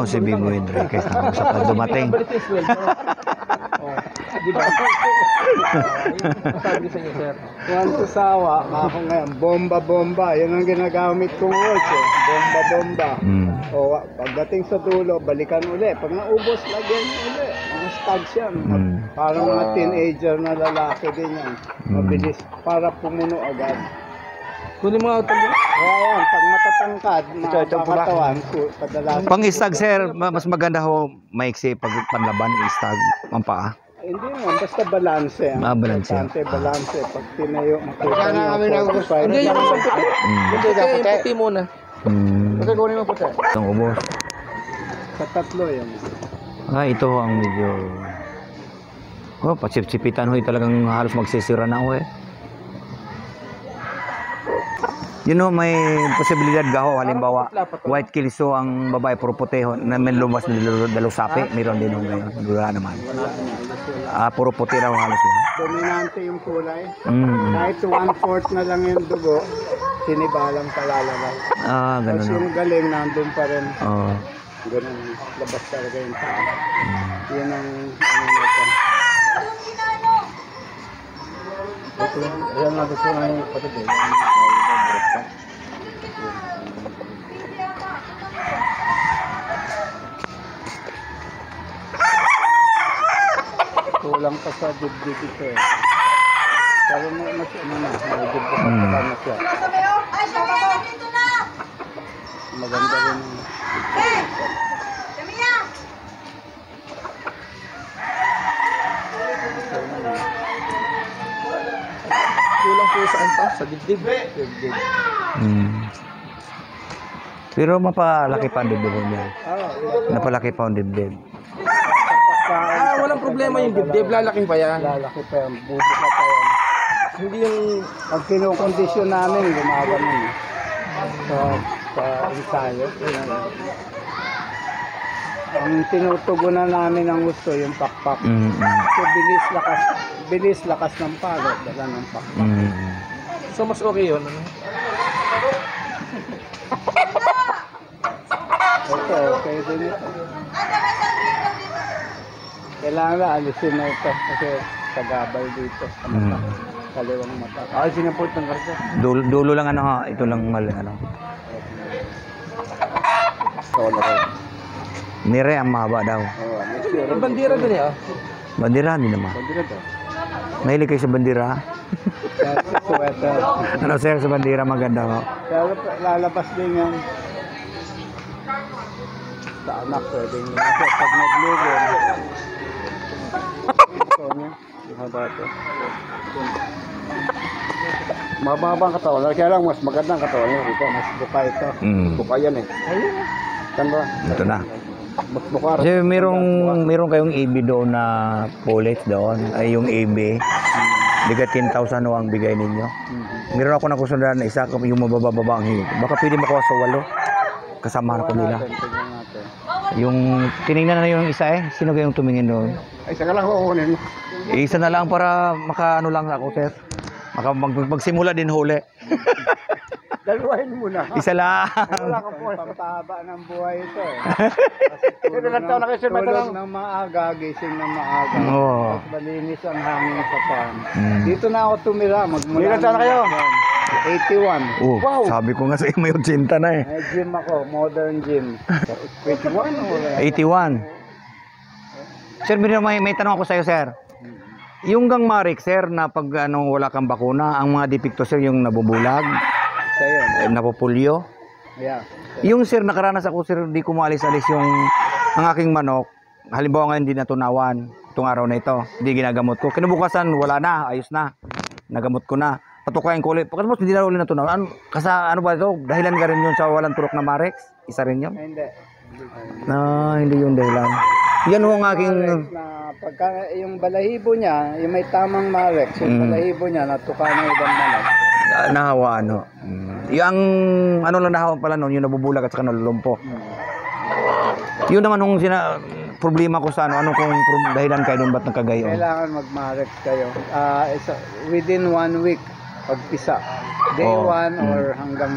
si Bibo Enriquez na sa dumating. Di ba? Sabi sa inyo, sir. Juan Tusawa, ako ngayon, bomba-bomba. Yan ang ginagamit kong words eh. Bomba-bomba. O pagdating sa dulo, balikan uli. Pag naubos, lagyan uli. Mga stags yan. Parang mga teenager na lalaki din yan. Mabilis para pumuno agad. Kunin mo nga ito. Kaya yan, pag matatangkad, makatawan, kadalasan. Pang istag, sir, mas maganda ho maiksi pag panlaban, istag, ang paa. Hindi naman, basta balanse. Balanse. Balanse. Pag tinayo, makita niyo. Hindi, yung puti. Yung puti muna. Kasi kunin mo puti. Itong ubos. Sa tatlo yan. Ito ang medyo... patsip-tsipitan ho, talagang halos magsisira na ho eh. May posibilidad gaho, halimbawa, white kilso ang babae, puro puti ho, na may lumas na dalusapi, meron din ho ngayon, wala naman. Puro puti raw halos lang. Dominante yung kulay. Kahit 1/4 na lang yung dugo, sinibalang palalabas. Ganun. Tapos yung galing, nandun pa rin. Ganun, labas talaga yung tao. Yun ang nito. Ayan nga gusto nga yung patid. Kulang pa sa dibdib ito eh. Pero mas may dibdib pa siya. Maganda rin. Kulang po saan pa? Sa dibdib. Pero mapalaki pa ang dibdib niya. Napalaki pa ang dibdib. Walang problema yung dibdib. Lalaki pa yan. Lalaki pa yan. Buti pa pa yan. Hindi yung... Pag kinukondisyon namin, gumaganon. Sa ensayo. Ang tinutugunan namin ang gusto, yung pakpak. So, bilis, lakas ng palo. Dala ng pakpak. So, mas okay yun. Ito, okay din ito. Kailangan na alisin na ito kasi sagabal dito sa mata. Kaliwang mata. Sinaport ng karga. Dulo lang ito lang mali Nire ang mahaba daw. Bandira din eh. Bandira din naman. Mahilig kayo sa bandira? Sweater. Sir, sa bandira maganda ho. Pero lalabas din yan. Sa anak pwede nyo. Kasi pag naglugo, ito niya. Mahaba ito. Mahaba ang katawan. Kaya lang mas magandang katawan niya. Ito, mas buka ito. Buka yan eh. Ayun. Saan ba? Ito na. Kasi merong kayong AB doon na bullets doon. Ay yung AB. Bigat 10,000 ho ang bigay ninyo. Meron ako nakusundan na isa yung mabababa ang higit. Baka pwede makuha sa 8. Kasamahan ko nila. Yung tinignan na yung isa eh. Sino kayong tumingin doon? Ay, isa ka lang kukunin. Isa na lang para makaano lang ako, sir. Magsimula din huli. Dalawahin mo na. Isa lang. Wala ka po. Pampahaba ng buhay ito eh. Tulog ng maaga, gising ng maaga. Tapos malinis ang hangin sa farm. Dito na ako tumira. Magmula na kayo. 81. Wow. Sabi ko nga sa iyo may 80 na eh. May gym ako, modern gym. 81 o 81. Sir, may tanong ako sa iyo, sir. Yung gang marik, sir, na pag wala kang bakuna, ang mga depekto, sir, yung nabubulag, napupulyo. Yeah. Yung sir, nakaranas ako, sir, di ko maalis-alis ang aking manok. Halimbawa ngayon, hindi natunawan itong araw na ito. Hindi ginagamot ko. Kinabukasan, wala na, ayos na. Nagamot ko na. Patukayan ko ulit. Pagkatapos, hindi na ulit natunawan. Ano ba ito? Dahilan ka rin yun sa walang turok na marex? Isa rin yun? Hindi. Hindi yung dahilan. Yan ho ang aking... Pagka yung balahibo niya, yung may tamang marex, yung balahibo niya, natuka ng ibang manok. Nahawaan ho. Yung ano lang nahawaan pala noon, yung nabubulag at saka nalulumpo. Yun naman nung problema ko sa ano kung dahilan kayo doon ba't nagkagayon? Kailangan mag-marex kayo. Within 1 week, pagpisa. Day 1 or hanggang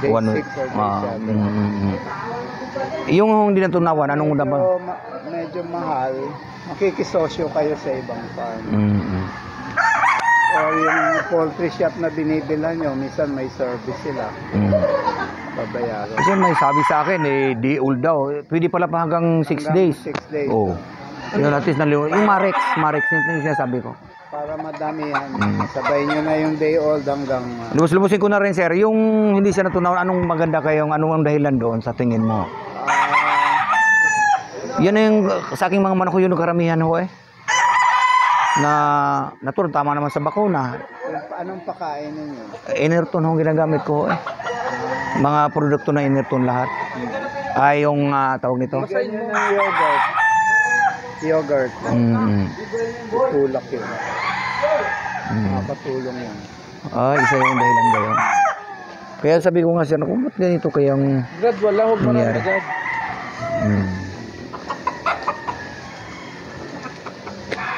day 6 or day 7. Yung hindi natunawan, anong una ba? Medyo mahal. Makikisosyo kayo sa ibang farm. Mm. O yung poultry shop na binibilan nyo, minsan may service sila. Mm. Babayaran. Kasi may sabi sa akin, day old daw. Pwede pala pa hanggang 6 days. 6 days. Oo. Yun, at least yung Marex, yung sinasabi ko. Para madamihan. Sabay nyo na yung day old hanggang... Lubos-lubusin ko na rin, sir. Yung hindi siya natunawan, anong maganda kayong, anong ang dahilan doon sa tingin mo? Yan na yung, sa aking mga manok ko yun, karamihan ho eh. Na naturang tama naman sa bakuna. Anong pakain ninyo? Inerton ho ang ginagamit ko eh. Mga produkto na inerton lahat. Ay, yung tawag nito. Bigyan nyo ng yogurt. Yogurt. Tulak yun. Makakatulong yun. Isa yung dahilan ba yun? Kaya sabi ko nga sir, kung ba't ganito kayang Gradual lang, huwag mo na nangyari? agad.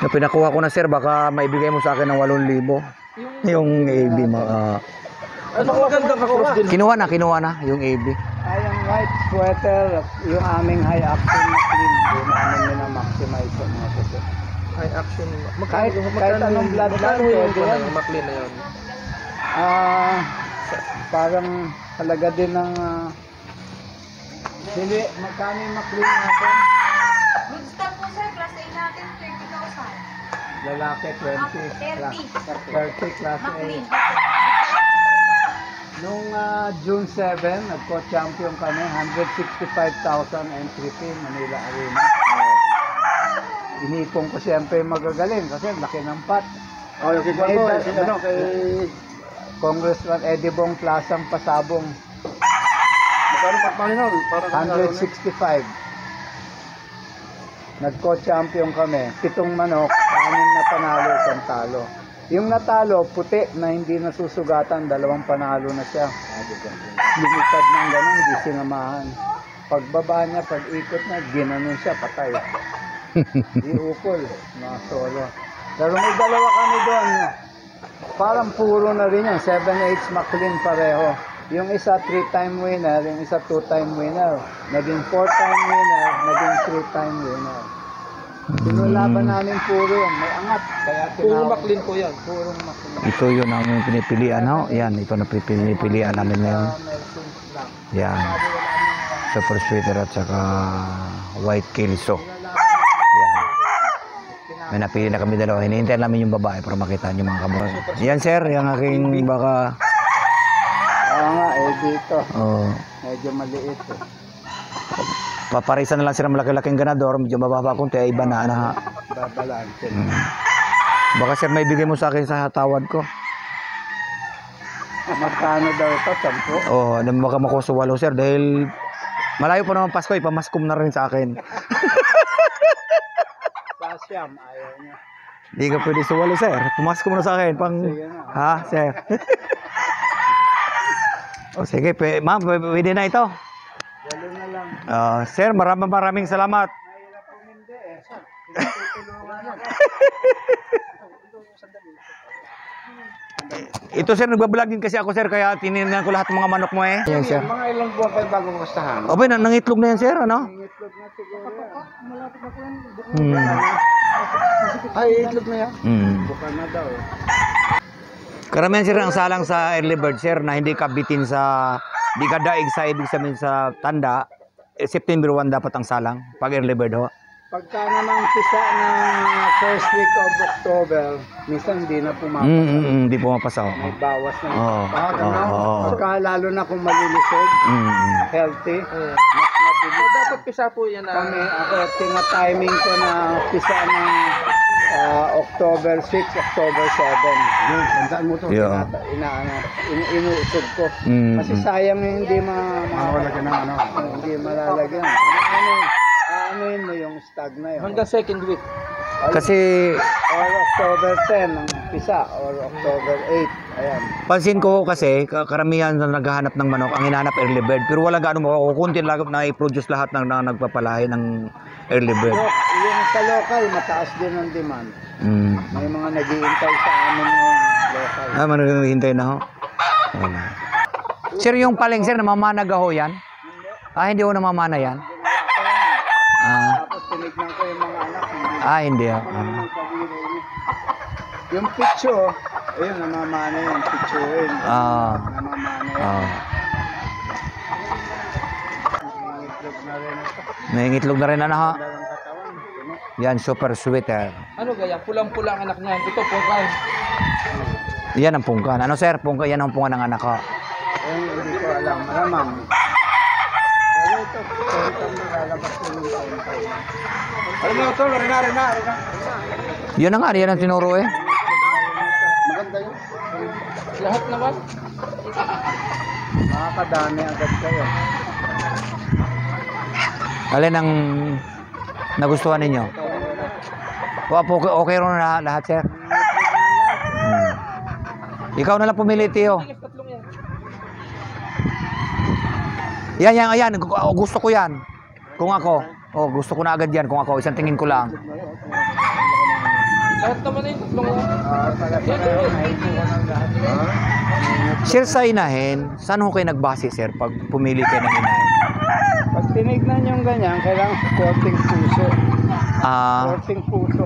Na pinakuha ko na sir, baka maibigay mo sa akin ng 8,000. Yung AB mo. Ano magandang ka-cross din? Kinuha na yung AB. Yung white sweater, yung aming high action na clean, doon namin minamaximize yung mga puso. High action. Kahit anong blood Magkano line, yung pwede yan. McLean na yun? Parang halaga din ng... Hindi, magkano yung McLean natin? Good stock po sir, class A natin, 30,000. Lalaki, 30. Class A. McLean. Nung June 7, nagko-champion kami, 165,000 entry fee, Manila Arena. Inipon ko siyempre magagaling kasi laki ng pot. Yung kikwan ko, kay Congressman Eddie Bong Plasang Pasabong, magkano pagpangin nun? 165. Nagko-champion kami, 7 manok, 6 na panalo, 1 talo. Yung natalo, puti na hindi nasusugatan, 2 panalo na siya. Lumipad ng gano'n, hindi sinamahan. Pagbaba niya, pag-ikot na, ginanon siya, patay. Iukol, mga solo. Pero may 2 kami doon. Parang puro na rin yan, 7-8 McLean pareho. Yung isa 3-time winner, yung isa 2-time winner. Naging 4-time winner, naging 3-time winner. Pinulaban namin puro yan, may angat. Kaya Puro McLean po yan. Purong McLean. Ito yun ang pinipilian ho. Yan, ito na pinipilian namin ngayon. Yan. Super sweater at saka white kelso. Yan. May napili na kami dalawa. Hinihintayin namin yung babae para makita yung mga kamera. Yan sir, yung aking baka... Nga, dito. Oh, Medyo maliit eh. paparisan na lang sila malaki-laking ganador. Medyo mababa konti, ay iba na. Babalance. Baka sir, may bigay mo sa akin sa tawad ko. Magkano daw ito? 10? Oh, baka makusuwalo sir dahil malayo pa naman Pasko, ipamaskom na rin sa akin. Sasyam, ayaw niya. Hindi ka pwede suwalo sir. Pumaskom na sa akin. Sige na. Ha, sir? O sige, ma'am, pwede na ito. Walo na lang. Sir, maraming salamat. Mahirap pumindi eh. Tutulungan na. Ito sir, nagbablog din kasi ako sir, kaya tinignan ko lahat ng mga manok mo eh. Yan sir. Mga ilang buwan kayo bago kastahan? O ba, nangitlog na yan sir, ano? Itlog na siguro yan. Ay, itlog na yan. Buka na daw. Karamihan sir ang salang sa early bird sir na hindi kabitin sa, di ka daig sa ibig sabihin sa tanda. September 1 dapat ang salang pag early bird ho. Pagka naman pisa ng first week of October, minsan hindi na pumapasok. Hindi pumapasa ho. May bawas na. Oo. Oo. Pagka lalo na kung malilisod, healthy, mas mabilis. So, dapat pisa po yan na... Kami, ako, tina-timing ko na pisa ng October 6, October 7. Yun, tandaan mo to. Yeah. Inuusog ko. Kasi sayang hindi malalagyan ng ano. Hindi malalagyan. Anuin mo yung stag na yun. Hanggang second week. Kasi Or October 10 ang pisa, or October 8. Ayan. pansin ko kasi karamihan na naghahanap ng manok ang hinahanap early bird pero wala gaano makukunti lang na i-produce lahat ng nagpapalahi ng early bird. So, yung sa local, mataas din ang demand. May mga nag-iintay sa amin yung local. Maghihintay na ho. Wala. Sir, yung paleng sir, namamanag ho yan? Hindi ko namamana yan. Ah, Tapos tinignan ko yung mga anak. Hindi hindi. naman kawiro niya. Yung pitcho, ayun, namamana yung pitchuin. Namamana yan. Nangingitlog na rin ito. Nangingitlog na rin, ano ha? Dalang katawan. Puno. Yan, super sweet. Ano gaya? Pulang-pula ang anak niya. Ito, pungkan. Yan ang pungkan. Ano sir? Pungkan, yan ang pungkan ng anak ko. Hindi ko alam. Malamang. Pero ito, lalabas ko yung taon-taon. Alam mo ito, rina. Yan na nga, yan ang tinuro eh. Maganda yun. Lahat naman. Makakadami agad kayo. Alin ang nagustuhan ninyo? Okay rin na lahat, sir. Ikaw na lang pumili, Tio. Tatlong yan. Yan. Gusto ko yan. Kung ako. Gusto ko na agad yan. Kung ako, isang tingin ko lang. Lahat naman yung tatlong yan. Sir, sa inahin, saan ho kayo nagbase, sir, pag pumili kayo ng inahin? Pag tinignan yung ganyan, kailangan korting puso. Korting puso.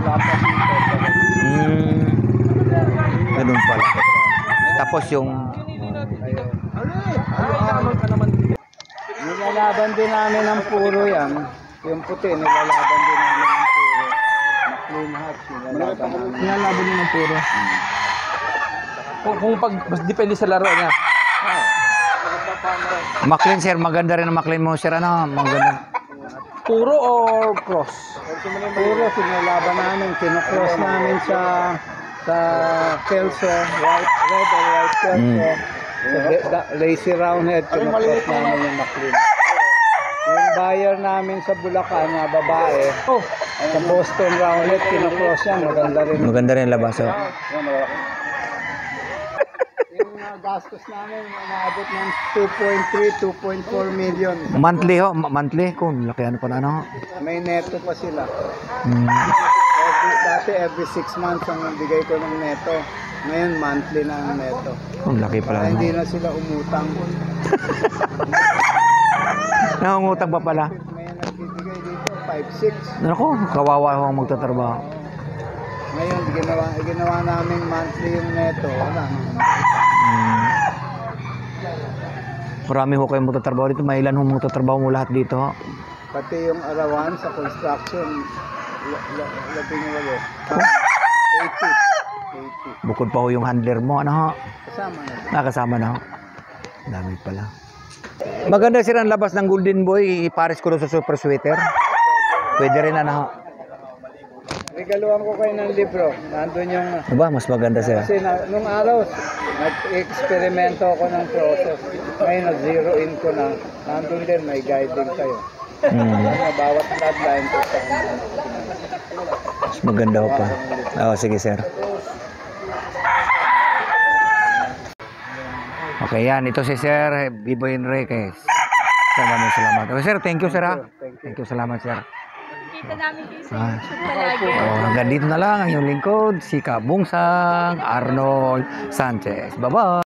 Wala pa dito. Ganun pala. Tapos yung... Nilalaban din namin ng puro yan. Yung puti, nilalaban din namin ng puro. McLean Hatch, nilalaban namin. Nilalaban niyo ng puro. Kung pag, mas depende sa laro niya. McLean, sir. Maganda rin ang McLean mo, sir. Ano? Maganda. Puro or cross? Puro, sinalaban namin. Kinocross namin sa Kelso, red or white Kelso. Lazy Roundhead, kinocross namin yung McLean. Yung buyer namin sa Bulacan na babae, sa Boston Roundhead, kinocross yan. Maganda rin. Maganda rin labas, oh. Yung gastos namin, umaabot ng 2.3, 2.4 million. Monthly, ho. Monthly. Kung laki ano pa na, ano. May neto pa sila. Dati every 6 months ang bigay ko ng neto. Ngayon monthly na ang neto. Kung laki pala, Kaya ano. hindi na sila umutang. Nangungutang pa pala. May nagbibigay dito, 5-6. Naku, kawawa ho ang magtatrabaho. Ngayon, ginawa namin monthly yung neto. Wala na. Marami ho kayong magtatrabaho dito. May ilan ho magtatrabaho mo lahat dito, ho. Pati yung arawan sa construction, labing walo. 80. Bukod pa ho yung handler mo, ano ho. Kasama na. Nakasama na ho. Dami pala. Maganda sir ang labas ng Golden Boy. Ipares ko doon sa super sweater. Pwede rin, ano ho. Regaluhan ko kayo ng libro. Nandun yung... Aba, mas maganda sir. Kasi nung araw, nag-eksperimento ako ng process. Ngayon, nag-zero in ko na. Nandun din, may guiding kayo. Bawat bloodline ko sa Mas maganda ho pa. Sige sir. Okay, yan. Ito si Sir Biboy Enriquez. Maraming salamat. Okay, sir. Thank you, sir, ha? Thank you. Salamat, sir. Kita namin kayo sa YouTube palagi. Hanggang dito na lang ang iyong lingkod, si Kabungsang Arnold Sanchez. Bye-bye!